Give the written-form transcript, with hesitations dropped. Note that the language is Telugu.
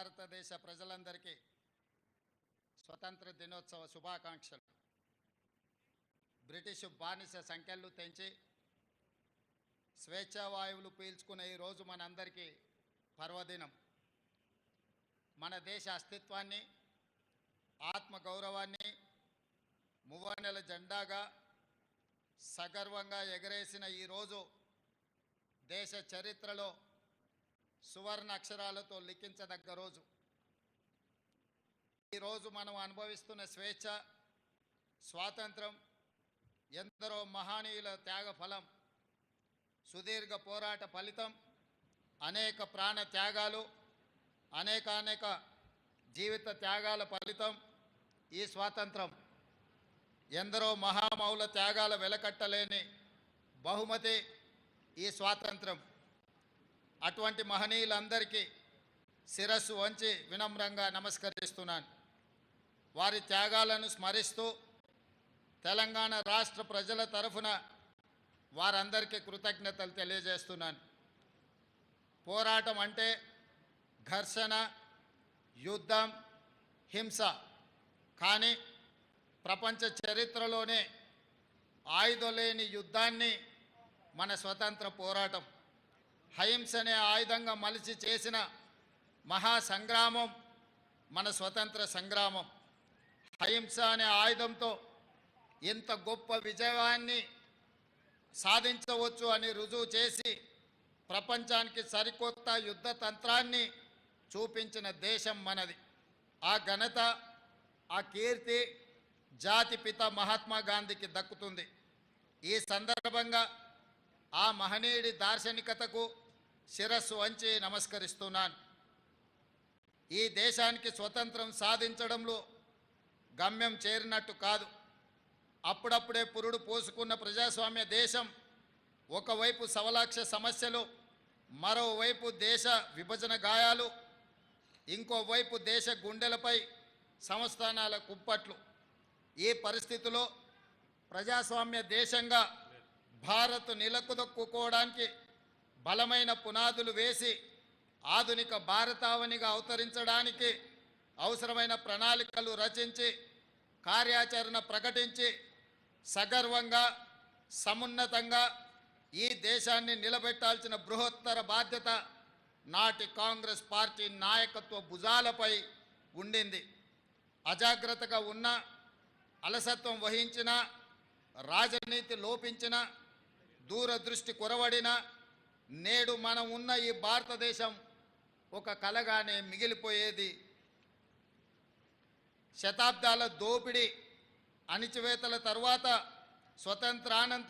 భారతదేశ ప్రజలందరికీ స్వతంత్ర దినోత్సవ శుభాకాంక్షలు. బ్రిటిష్ బానిస సంఖ్యలు తెంచి స్వేచ్ఛావాయువులు పీల్చుకునే ఈరోజు మనందరికీ పర్వదినం. మన దేశ అస్తిత్వాన్ని, ఆత్మగౌరవాన్ని మువ్వన్నెల జెండాగా సగర్వంగా ఎగరేసిన ఈరోజు దేశ చరిత్రలో సువర్ణ అక్షరాలతో లిఖించదగ్గ రోజు. ఈరోజు మనం అనుభవిస్తున్న స్వేచ్ఛ, స్వాతంత్రం ఎందరో మహనీయుల త్యాగ ఫలం, సుదీర్ఘ పోరాట ఫలితం, అనేక ప్రాణ త్యాగాలు, అనేక జీవిత త్యాగాల ఫలితం ఈ స్వాతంత్రం. ఎందరో మహామౌల త్యాగాల వెలకట్టలేని బహుమతి ఈ స్వాతంత్రం. అటువంటి మహనీయులందరికీ శిరస్సు వంచి వినమ్రంగా నమస్కరిస్తున్నాను. వారి త్యాగాలను స్మరిస్తూ తెలంగాణ రాష్ట్ర ప్రజల తరఫున వారందరికీ కృతజ్ఞతలు తెలియజేస్తున్నాను. పోరాటం అంటే ఘర్షణ, యుద్ధం, హింస. కానీ ప్రపంచ చరిత్రలోనే ఆయుధం లేని యుద్ధాన్ని మన స్వతంత్ర పోరాటం, అహింసనే ఆయుధంగా మలిచి చేసిన మహాసంగ్రామం మన స్వతంత్ర సంగ్రామం. అహింస అనే ఆయుధంతో ఇంత గొప్ప విజయాన్ని సాధించవచ్చు అని రుజువు చేసి ప్రపంచానికి సరికొత్త యుద్ధ తంత్రాన్ని చూపించిన దేశం మనది. ఆ ఘనత, ఆ కీర్తి జాతిపిత మహాత్మా గాంధీకి దక్కుతుంది. ఈ సందర్భంగా ఆ మహనీయుడి దార్శనికతకు శిరస్సు వంచి నమస్కరిస్తున్నాను. ఈ దేశానికి స్వతంత్రం సాధించడంలో గమ్యం చేరినట్టు కాదు. అప్పుడప్పుడే పురుడు పోసుకున్న ప్రజాస్వామ్య దేశం ఒకవైపు సవలాక్ష సమస్యలు, మరోవైపు దేశ విభజన గాయాలు, ఇంకోవైపు దేశ గుండెలపై సంస్థానాల కుప్పట్లు. ఈ పరిస్థితిలో ప్రజాస్వామ్య దేశంగా భారత్ నిలదొక్కుకోవడానికి బలమైన పునాదులు వేసి ఆధునిక భారతావనిగా అవతరించడానికి అవసరమైన ప్రణాళికలు రచించి కార్యాచరణ ప్రకటించి సగర్వంగా, సమున్నతంగా ఈ దేశాన్ని నిలబెట్టాల్సిన బృహత్తర బాధ్యత నాటి కాంగ్రెస్ పార్టీ నాయకత్వ భుజాలపై ఉండింది. అజాగ్రత్తగా ఉన్న, అలసత్వం వహించిన, రాజనీతి లోపించిన, దూరదృష్టి కొరవడిన నేడు మనం ఉన్న ఈ భారతదేశం ఒక కలగానే మిగిలిపోయేది. శతాబ్దాల దోపిడీ, అణిచివేతల తరువాత స్వతంత్రానంతరం